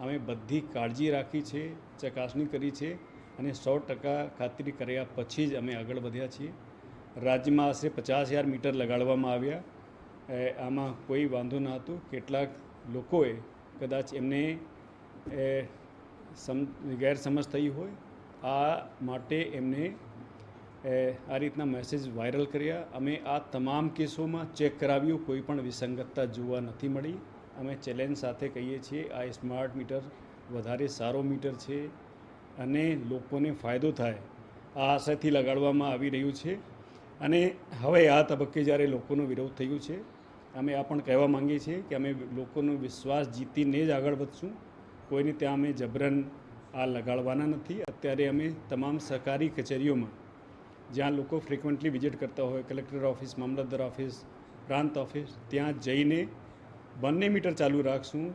અમે બધી કાળજી રાખી છે, ચકાસણી કરી છે અને 100% ખાતરી કર્યા પછી જ અમે આગળ વધ્યા છીએ. રાજ્યમાં આશરે 50,000 મીટર લગાડવામાં આવ્યા. આમાં કોઈ વાંધો ન હતો. કેટલાક લોકોએ કદાચ એમને ગેરસમજ થઈ હોય, આ માટે એમને આ રીતના મેસેજ વાયરલ કર્યા. અમે આ તમામ કેસોમાં ચેક કરાવ્યું, કોઈ પણ વિસંગતતા જોવા નથી મળી. અમે ચેલેન્જ સાથે કહીએ છીએ આ સ્માર્ટ મીટર વધારે સારો મીટર છે અને લોકોને ફાયદો થાય આ આશાથી લગાડવામાં આવી રહ્યું છે. અને હવે આ તબક્કે જ્યારે લોકોનો વિરોધ થયો છે, અમે આ પણ કહેવા માંગીએ છીએ કે અમે લોકોનો વિશ્વાસ જીતીને જ આગળ વધશું. કોઈને ત્યાં અમે જબરન આ લગાડવાના નથી. અત્યારે અમે તમામ સરકારી કચેરીઓમાં જ્યાં લોકો ફ્રિકવન્ટલી વિઝિટ કરતા હોય, કલેક્ટર ઓફિસ, મામલતદાર ઓફિસ, પ્રાંત ઓફિસ, ત્યાં જઈને બંને મીટર ચાલુ રાખશું.